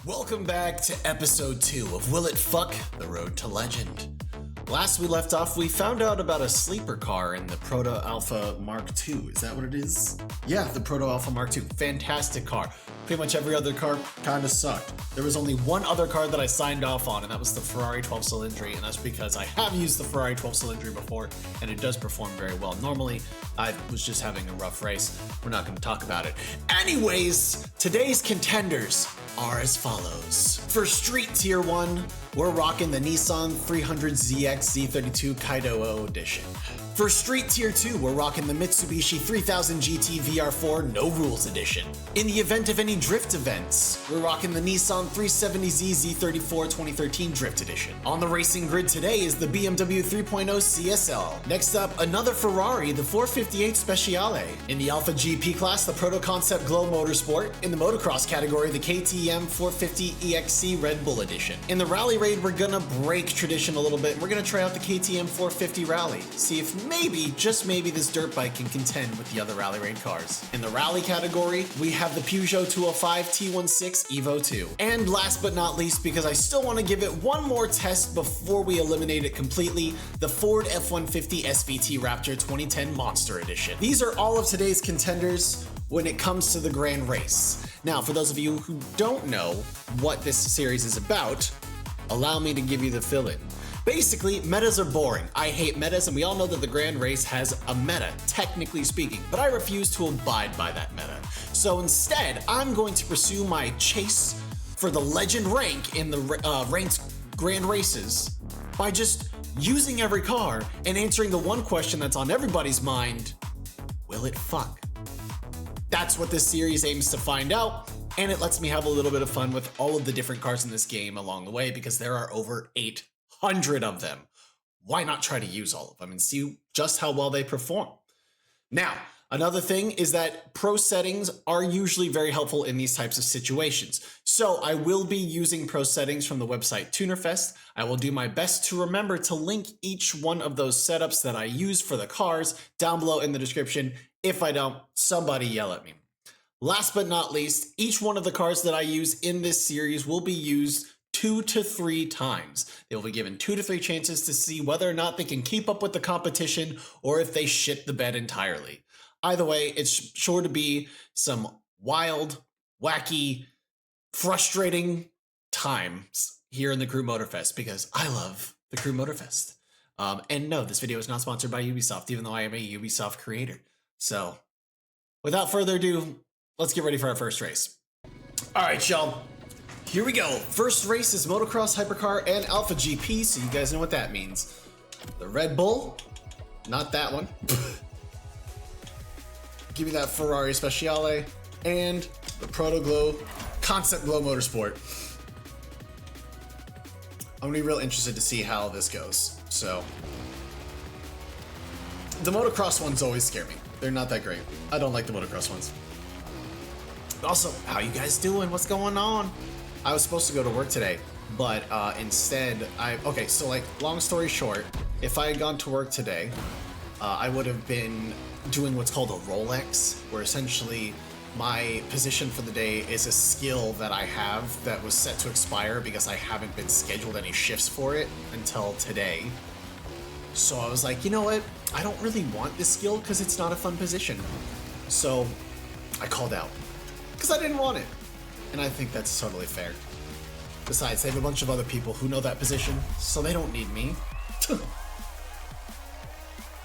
Welcome back to episode 2 of Will It Fuck? The Road to Legend. Last we left off, we found out about a sleeper car in the Proto Alpha Mark II. Is that what it is? Yeah, the Proto Alpha Mark II. Fantastic car. Pretty much every other car kind of sucked. There was only one other car that I signed off on, and that was the Ferrari 12 Cylindri, and that's because I have used the Ferrari 12 Cylindri before, and it does perform very well. Normally, I was just having a rough race. We're not going to talk about it. Anyways, today's contenders are as follows. For Street Tier 1, we're rocking the Nissan 300ZX Z32 Kaido Edition. For Street Tier 2, we're rocking the Mitsubishi 3000 GT VR4 No Rules Edition. In the event of any drift events, we're rocking the Nissan 370Z Z34 2013 Drift Edition. On the racing grid today is the BMW 3.0 CSL. Next up, another Ferrari, the 458 Speciale. In the Alpha GP class, the Proto Concept Glow Motorsport. In the motocross category, the KTM 450 EXC Red Bull Edition. In the rally raid, we're gonna break tradition a little bit, and we're gonna try out the KTM 450 Rally. See if maybe, just maybe, this dirt bike can contend with the other rally raid cars. In the rally category, we have the Peugeot 205 T16 Evo 2. And last but not least, because I still want to give it one more test before we eliminate it completely, the Ford F-150 SVT Raptor 2010 Monster Edition. These are all of today's contenders when it comes to the Grand Race. Now, for those of you who don't know what this series is about, allow me to give you the fill-in. Basically, metas are boring. I hate metas, and we all know that the Grand Race has a meta, technically speaking, but I refuse to abide by that meta. So instead, I'm going to pursue my chase for the legend rank in the ranked Grand Races by just using every car and answering the one question that's on everybody's mind: will it fuck? That's what this series aims to find out, and it lets me have a little bit of fun with all of the different cars in this game along the way, because there are over 800 of them. Why not try to use all of them and see just how well they perform? Now, another thing is that pro settings are usually very helpful in these types of situations. So I will be using pro settings from the website TunerFest. I will do my best to remember to link each one of those setups that I use for the cars down below in the description. If I don't, somebody yell at me. Last but not least, each one of the cars that I use in this series will be used 2 to 3 times. They will be given 2 to 3 chances to see whether or not they can keep up with the competition or if they shit the bed entirely. Either way, it's sure to be some wild, wacky, frustrating times here in the Crew Motorfest, because I love the Crew Motorfest. And no, this video is not sponsored by Ubisoft, even though I am a Ubisoft creator. So, without further ado, let's get ready for our first race. All right, y'all. Here we go. First race is motocross, hypercar, and Alpha GP, so you guys know what that means. The Red Bull, not that one. Give me that Ferrari Speciale, and the Proto Glow Concept Glow Motorsport. I'm gonna be real interested to see how this goes. So, the motocross ones always scare me. They're not that great. I don't like the motocross ones. Also, how you guys doing? What's going on? I was supposed to go to work today, but instead, okay, so like, long story short, if I had gone to work today, I would have been doing what's called a Rolex, where essentially my position for the day is a skill that I have that was set to expire because I haven't been scheduled any shifts for it until today. So I was like, you know what? I don't really want this skill because it's not a fun position. So I called out because I didn't want it. And I think that's totally fair. Besides, they have a bunch of other people who know that position, so they don't need me. Look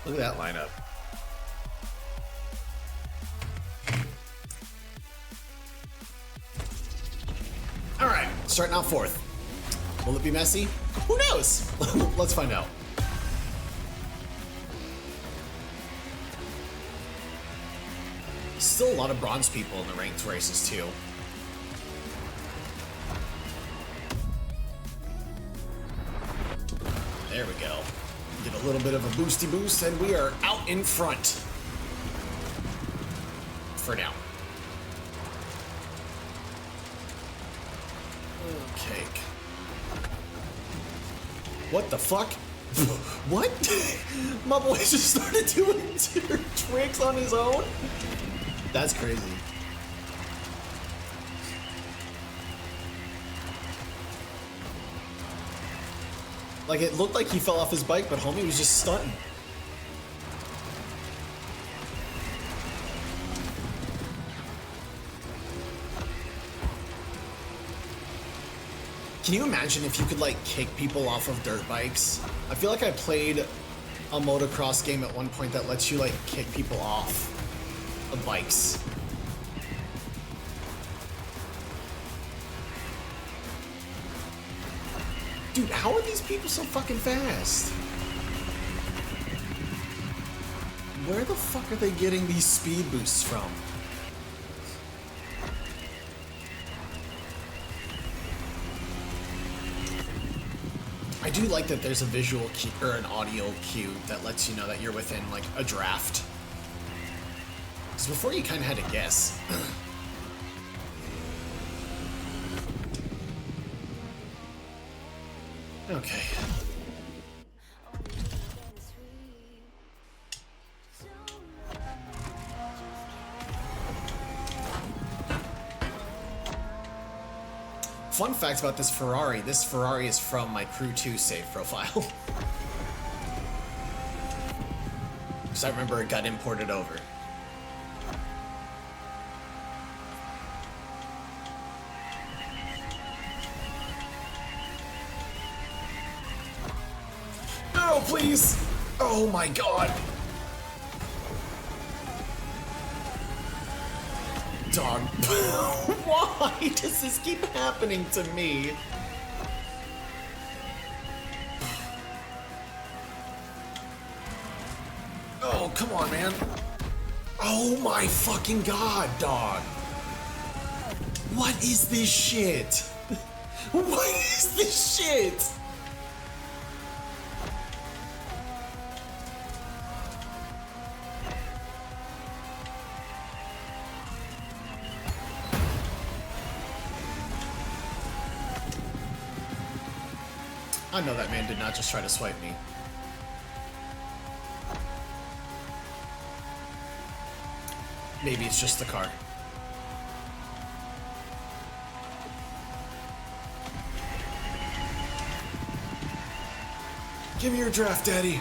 at that lineup. All right, starting out 4th. Will it be messy? Who knows? Let's find out. Still a lot of bronze people in the ranked races too. There we go. Get a little bit of a boosty boost, and we are out in front. For now. Okay. What the fuck? What? My boy just started doing tricks on his own? That's crazy. Like, it looked like he fell off his bike, but homie was just stunting. Can you imagine if you could, like, kick people off of dirt bikes? I feel like I played a motocross game at one point that lets you, like, kick people off of bikes. Dude, how are these people so fucking fast? Where the fuck are they getting these speed boosts from? I do like that there's a visual cue, or an audio cue that lets you know that you're within, like, a draft. Because before you kind of had to guess. Okay. Fun fact about this Ferrari is from my Crew 2 save profile. Because I remember it got imported over. No, please! Oh my god! Dog. Why does this keep happening to me? Oh, come on, man. Oh my fucking god, dog. What is this shit? What is this shit? I know that man did not just try to swipe me. Maybe it's just the car. Give me your draft, Daddy.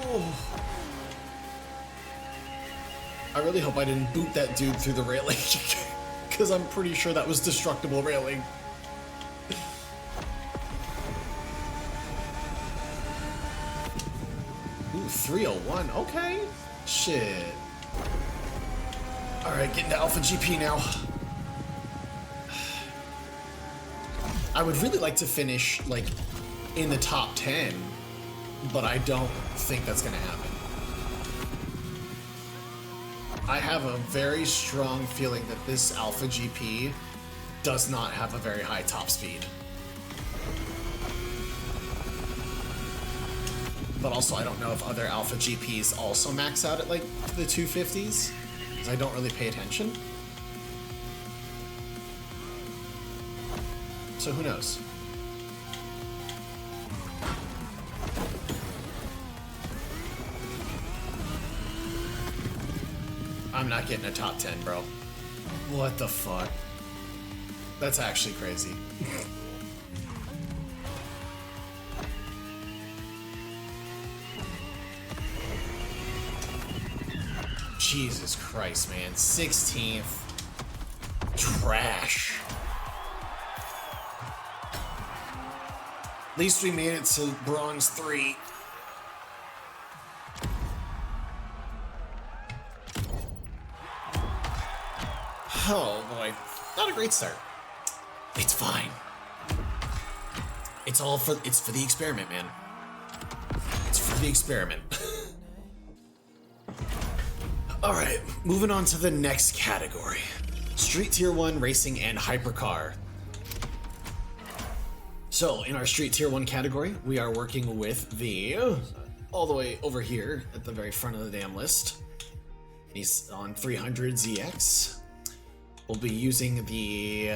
Oh. I really hope I didn't boot that dude through the railing, because I'm pretty sure that was destructible railing. Ooh, 301, okay. Shit. Alright, getting to Alpha GP now. I would really like to finish, like, in the top 10, but I don't think that's gonna happen. I have a very strong feeling that this Alpha GP does not have a very high top speed. But also, I don't know if other Alpha GPs also max out at, like, the 250s, because I don't really pay attention. So who knows? I'm not getting a top 10, bro. What the fuck? That's actually crazy. Jesus Christ, man. 16th. Trash. At least we made it to bronze 3. Oh boy, not a great start. It's fine. It's for the experiment, man. It's for the experiment. All right, moving on to the next category. Street Tier 1 Racing and Hypercar. So, in our Street Tier 1 category, we are working with the, all the way over here at the very front of the damn list. He's on 300 ZX. We'll be using the,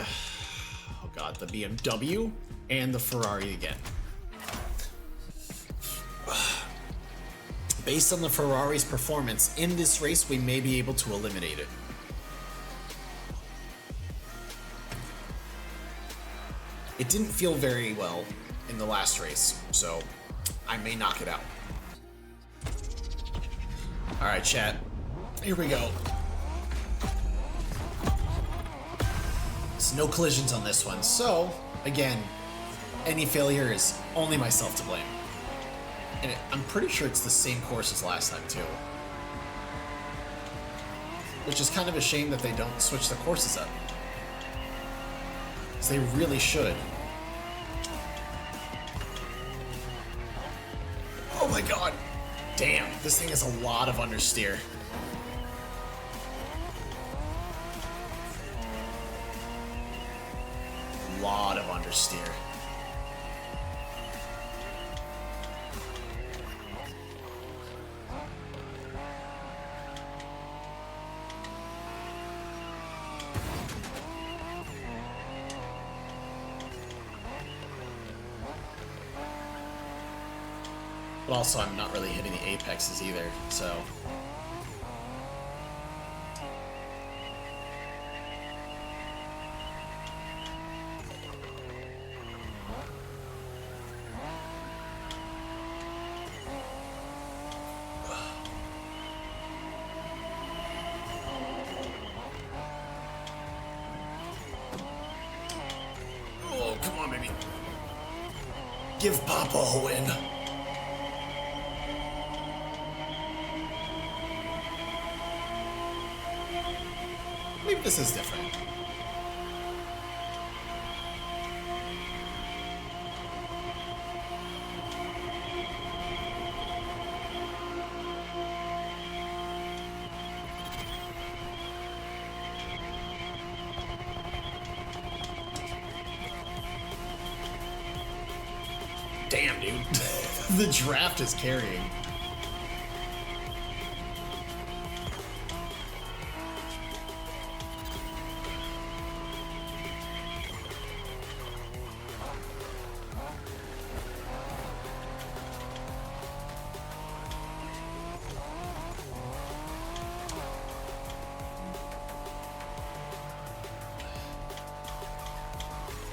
oh god, the BMW and the Ferrari again. Based on the Ferrari's performance in this race, we may be able to eliminate it. It didn't feel very well in the last race, so I may knock it out. Alright, chat. Here we go. There's no collisions on this one, so, again, any failure is only myself to blame. And I'm pretty sure it's the same course as last time, too. Which is kind of a shame that they don't switch the courses up. Because they really should. Oh my god! Damn, this thing has a lot of understeer. A lot of understeer. But also, I'm not really hitting the apexes either, so... Oh, come on, baby. Give Papa a win. Maybe this is different. Damn, dude. The draft is carrying.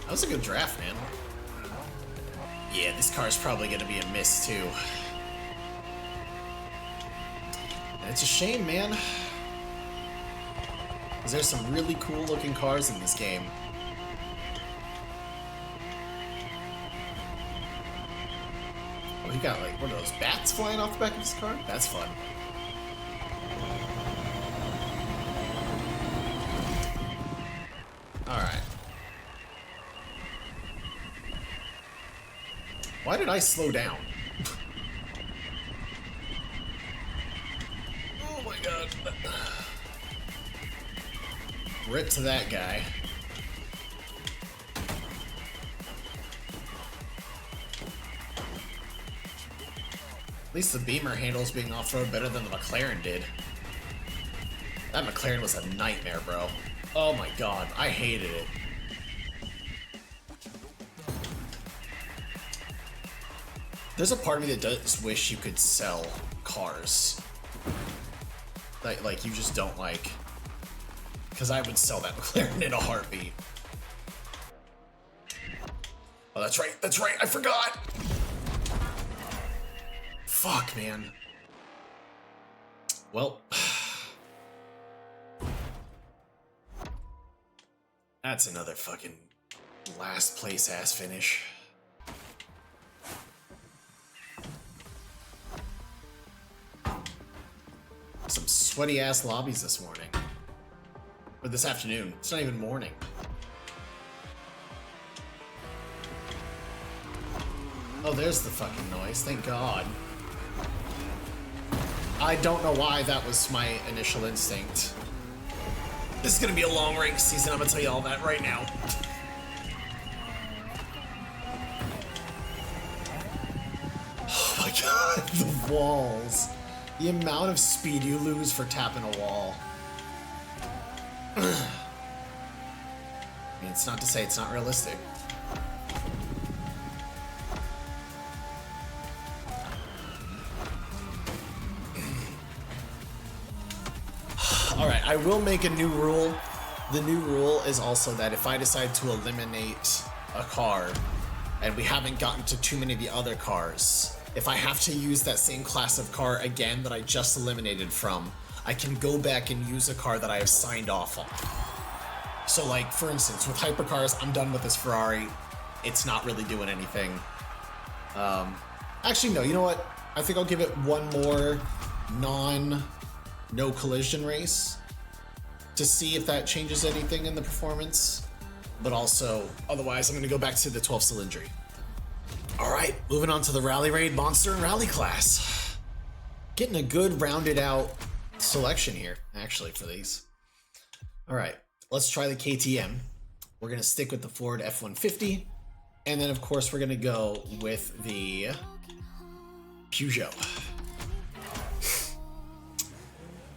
That was a good draft, man. Yeah, this car's probably gonna be a miss, too. And it's a shame, man. Because there's some really cool looking cars in this game. Oh, he got, like, what are those, bats flying off the back of his car? That's fun. Alright. Why did I slow down? Oh my god. Rip to that guy. At least the Beamer handles being off-road better than the McLaren did. That McLaren was a nightmare, bro. Oh my god, I hated it. There's a part of me that does wish you could sell cars. Like you just don't like. Because I would sell that McLaren in a heartbeat. Oh, that's right, I forgot! Fuck, man. Well. That's another fucking last place ass finish. Some sweaty ass lobbies this morning. Or this afternoon. It's not even morning. Oh, there's the fucking noise. Thank God. I don't know why that was my initial instinct. This is gonna be a long race season, I'm gonna tell you all that right now. Oh my god, the walls. The amount of speed you lose for tapping a wall. I mean, it's not to say it's not realistic. Alright, I will make a new rule. The new rule is also that if I decide to eliminate a car, and we haven't gotten to too many of the other cars. If I have to use that same class of car again that I just eliminated from, I can go back and use a car that I have signed off on. So like, for instance, with hypercars, I'm done with this Ferrari. It's not really doing anything. Actually, no, you know what? I think I'll give it one more no collision race to see if that changes anything in the performance. But also, otherwise, I'm gonna go back to the 12 cylindry. All right, moving on to the Rally Raid Monster and Rally class. Getting a good rounded out selection here, actually, for these. All right. Let's try the KTM. We're gonna stick with the Ford F-150. And then of course we're gonna go with the Peugeot.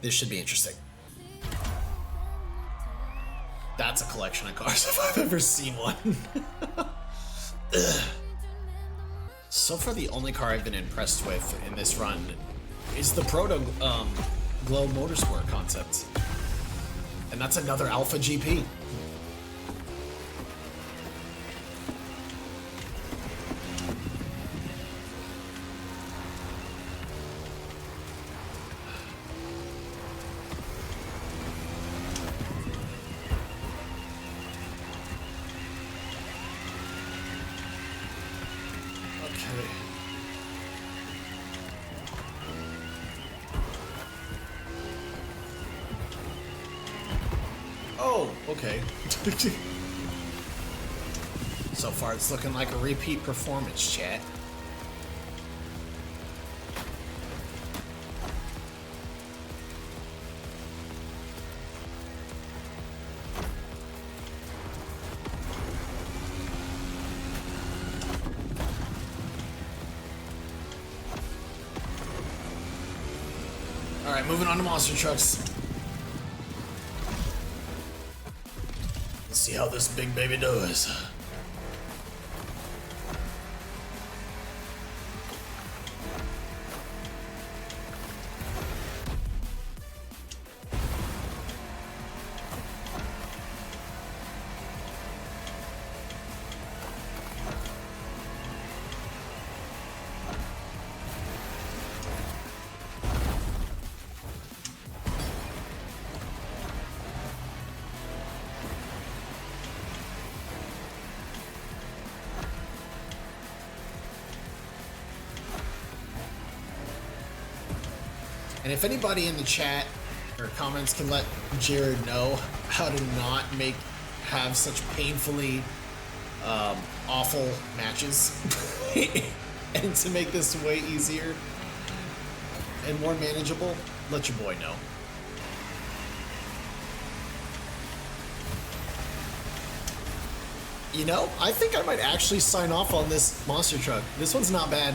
This should be interesting. That's a collection of cars if I've ever seen one. So far the only car I've been impressed with in this run is the Proto Glow Motorsport concept. And that's another Alpha GP. Okay. Oh, okay. So far it's looking like a repeat performance, chat. Alright, moving on to monster trucks. Let's see how this big baby does. And if anybody in the chat or comments can let Jared know how to not have such painfully awful matches and to make this way easier and more manageable, let your boy know. You know, I think I might actually sign off on this monster truck. This one's not bad.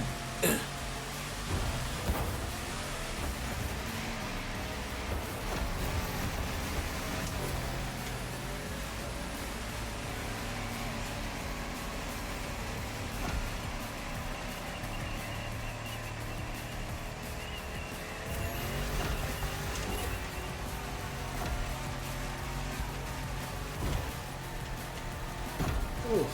Ooh.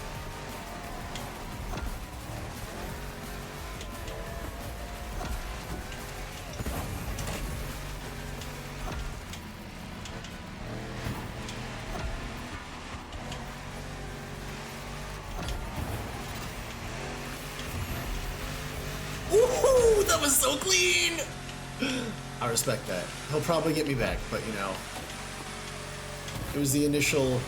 Woohoo! That was so clean! I respect that. He'll probably get me back, but you know, it was the initial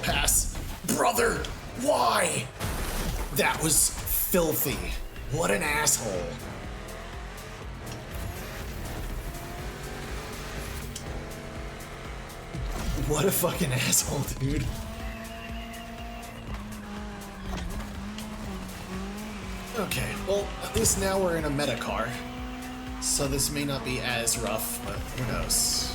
pass. Brother, why? That was filthy. What an asshole. What a fucking asshole, dude. Okay, well, at least now we're in a meta car. So this may not be as rough, but who knows.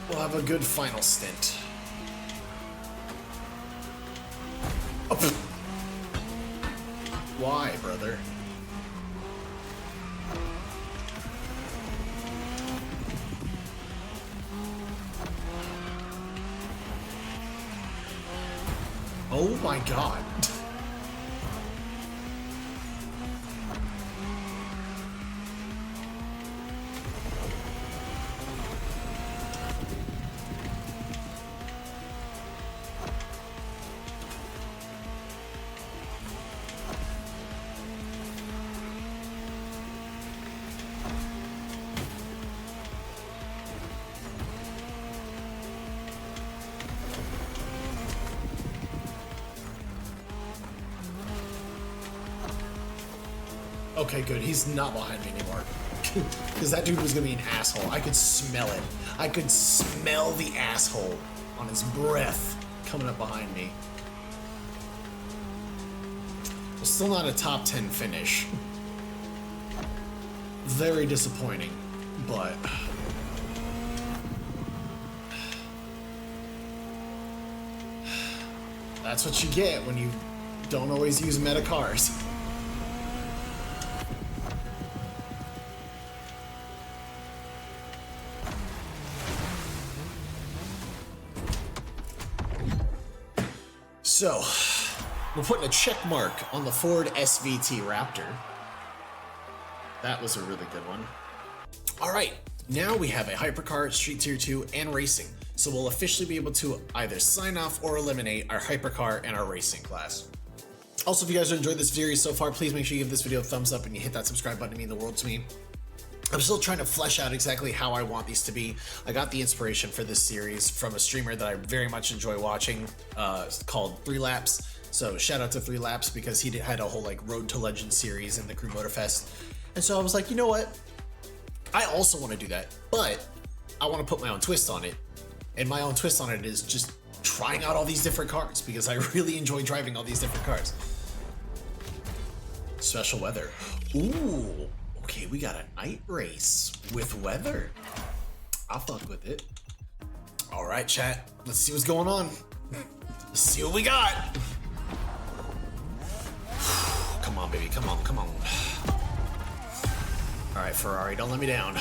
We'll have a good final stint. Oh, why, brother. Oh my god. Okay, good. He's not behind me anymore. Because that dude was gonna be an asshole. I could smell it. I could smell the asshole on his breath coming up behind me. Well, still not a top 10 finish. Very disappointing, but... that's what you get when you don't always use meta cars. So, we're putting a check mark on the Ford SVT Raptor. That was a really good one. Alright, now we have a Hypercar, Street Tier 2, and Racing. So we'll officially be able to either sign off or eliminate our Hypercar and our Racing class. Also, if you guys enjoyed this series so far, please make sure you give this video a thumbs up and you hit that subscribe button. It means the world to me. I'm still trying to flesh out exactly how I want these to be. I got the inspiration for this series from a streamer that I very much enjoy watching, called 3 Laps. So shout out to 3 Laps because he had a whole like Road to Legend series in the Crew Motorfest. And so I was like, you know what? I also want to do that, but I want to put my own twist on it. And my own twist on it is just trying out all these different cars because I really enjoy driving all these different cars. Special weather. Ooh. Okay, we got a night race with weather. I'll fuck with it. All right, chat. Let's see what's going on. Let's see what we got. Come on, baby. Come on, come on. All right, Ferrari, don't let me down.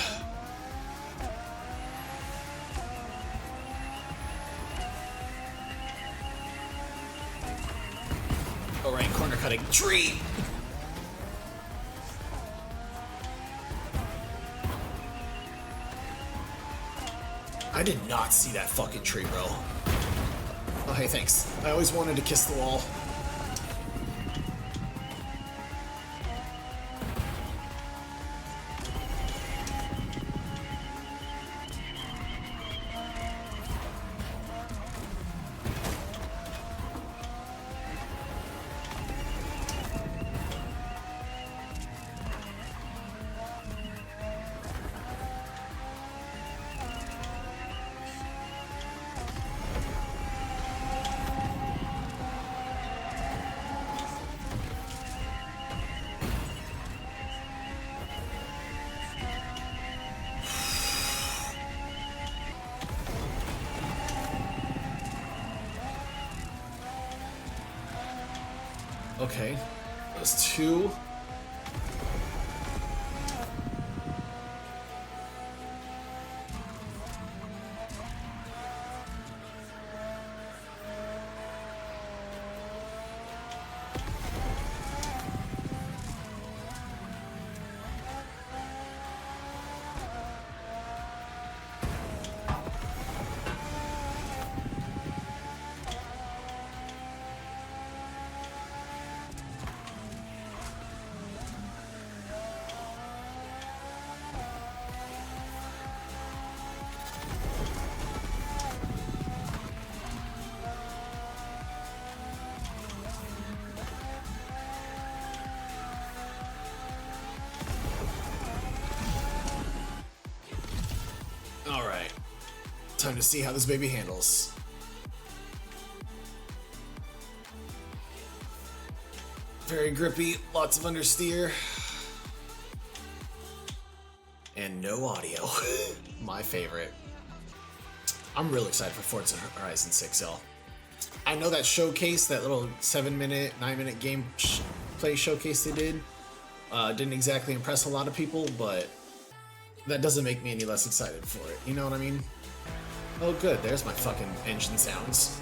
All right, corner cutting. Tree. I did not see that fucking tree, bro. Oh, hey, thanks. I always wanted to kiss the wall. Okay, those two. Alright, time to see how this baby handles. Very grippy, lots of understeer. And no audio. My favorite. I'm really excited for Forza Horizon 6, y'all. I know that showcase, that little 7-minute, 9-minute game play showcase they did. Didn't exactly impress a lot of people, but that doesn't make me any less excited for it. You know what I mean? Oh good, there's my fucking engine sounds.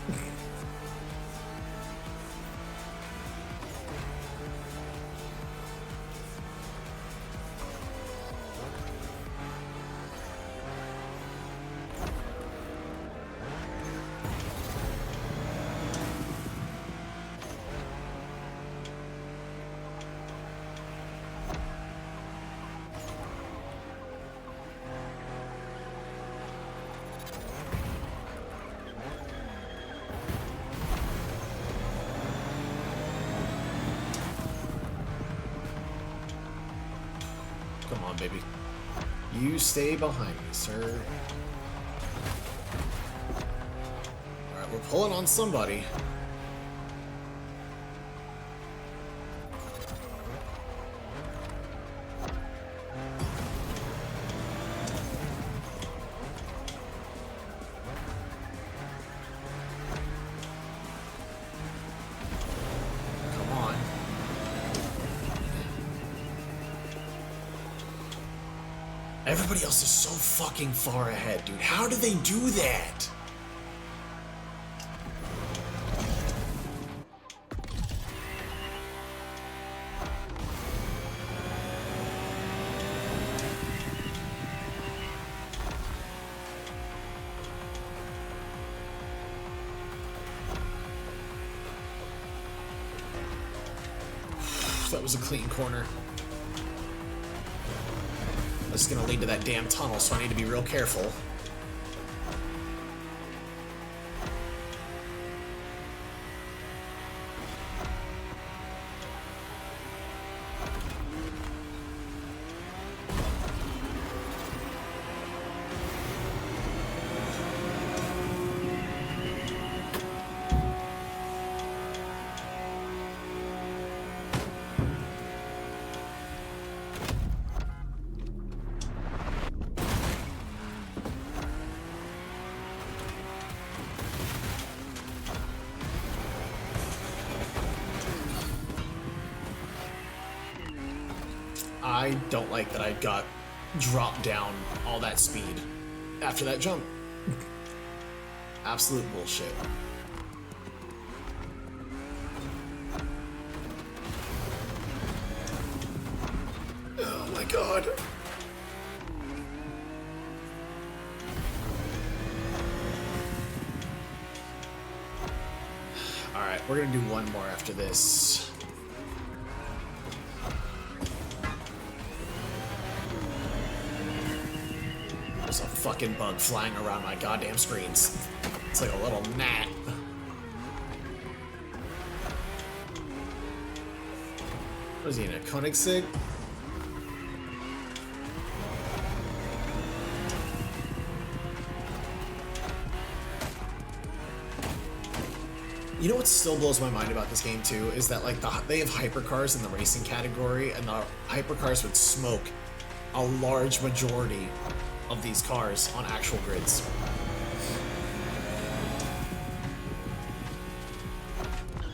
Come on, baby. You stay behind me, sir. Alright, we're pulling on somebody. Everybody else is so fucking far ahead, dude. How do they do that? That was a clean corner. This is gonna lead to that damn tunnel, so I need to be real careful. I don't like that I got dropped down all that speed after that jump. Absolute bullshit. Oh my god. Alright, we're gonna do one more after this. There's a fucking bug flying around my goddamn screens. It's like a little gnat. What is he in a Koenigsegg? You know what still blows my mind about this game too is that like they have hypercars in the racing category, and the hypercars would smoke a large majority of these cars on actual grids.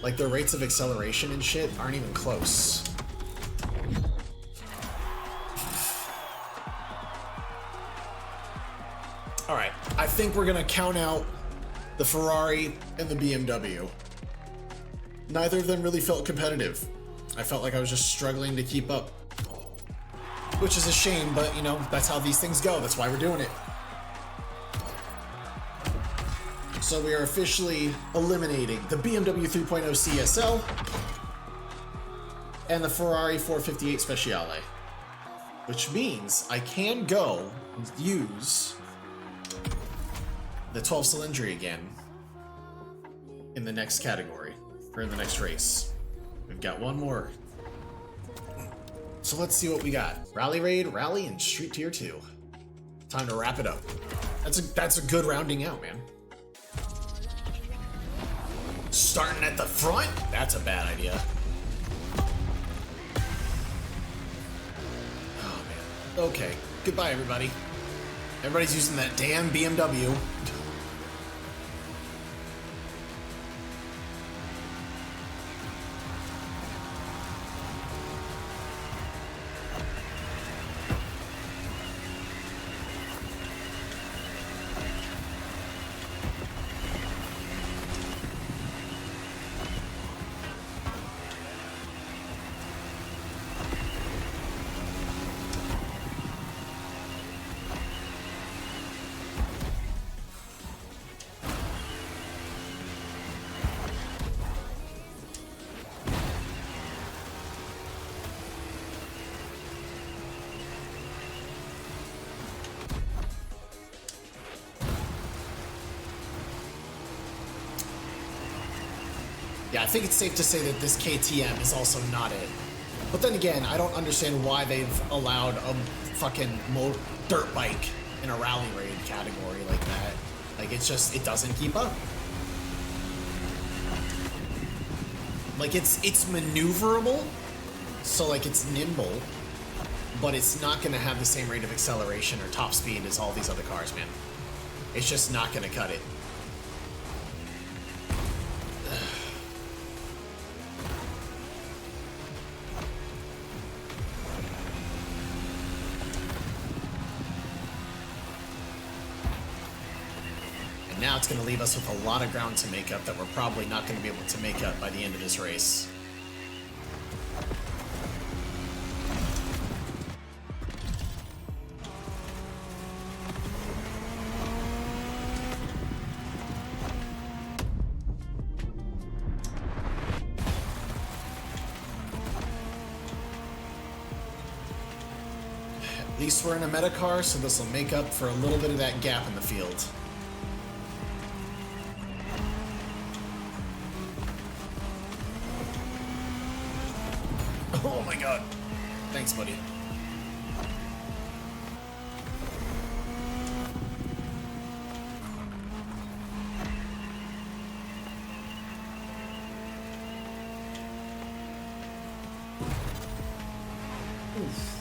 Like their rates of acceleration and shit aren't even close. Alright, I think we're gonna count out the Ferrari and the BMW. Neither of them really felt competitive. I felt like I was just struggling to keep up. Which is a shame, but you know, that's how these things go. That's why we're doing it. So we are officially eliminating the BMW 3.0 CSL and the Ferrari 458 Speciale. Which means I can go and use the 12 Cylindri again in the next category, or in the next race. We've got one more. So let's see what we got. Rally Raid, Rally, and Street Tier 2. Time to wrap it up. That's a good rounding out, man. Starting at the front? That's a bad idea. Oh, man. Okay. Goodbye, everybody. Everybody's using that damn BMW. Yeah, I think it's safe to say that this KTM is also not it. But then again, I don't understand why they've allowed a fucking dirt bike in a rally raid category like that. Like, it's just, it doesn't keep up. Like, it's maneuverable, so like it's nimble, but it's not gonna have the same rate of acceleration or top speed as all these other cars, man. It's just not gonna cut it. Now it's going to leave us with a lot of ground to make up that we're probably not going to be able to make up by the end of this race. At least we're in a meta car, so this will make up for a little bit of that gap in the field. Oh my god. Thanks, buddy. Oof.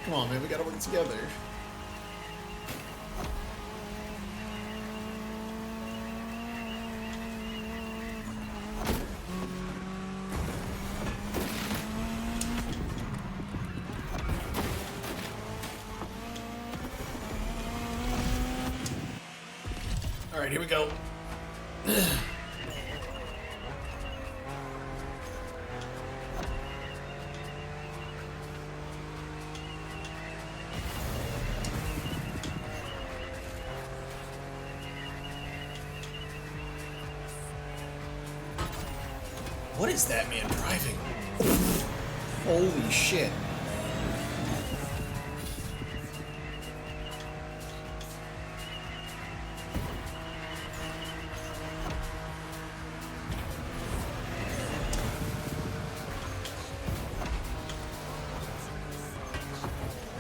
Come on, man, we gotta work together. All right, here we go. What is that man driving? Holy shit.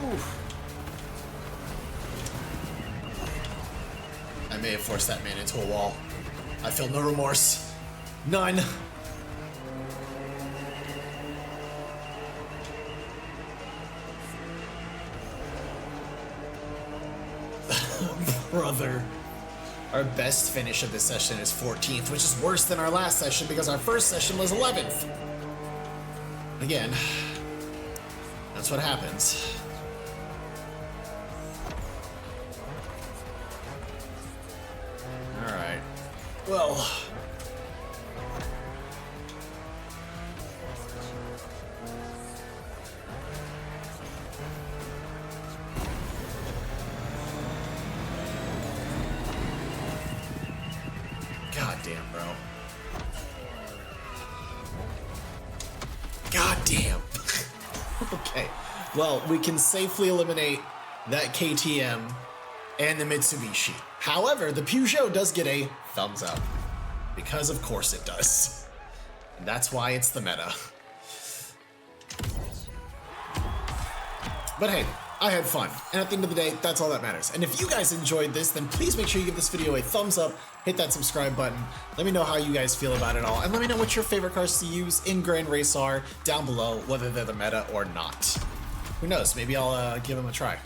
Oof. I may have forced that man into a wall. I feel no remorse. None. Brother. Our best finish of this session is 14th, which is worse than our last session because our first session was 11th. Again, that's what happens. Alright. Well. God damn, bro. God damn. Okay. Well, we can safely eliminate that KTM and the Mitsubishi. However, the Peugeot does get a thumbs up. Because of course it does. And that's why it's the meta. But hey, I had fun, and at the end of the day, that's all that matters. And if you guys enjoyed this, then please make sure you give this video a thumbs up, hit that subscribe button, let me know how you guys feel about it all, and let me know what your favorite cars to use in Grand Race are down below, whether they're the meta or not. Who knows, maybe I'll give them a try.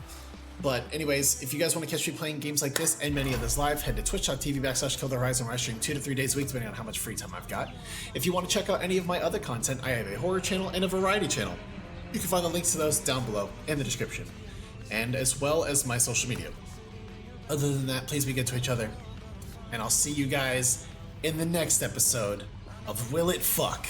But anyways, if you guys want to catch me playing games like this and many others live, head to twitch.tv/KillTheHorizon, where I stream 2 to 3 days a week, depending on how much free time I've got. If you want to check out any of my other content, I have a horror channel and a variety channel. You can find the links to those down below in the description, and as well as my social media. Other than that, please be good to each other, and I'll see you guys in the next episode of Will It Fuck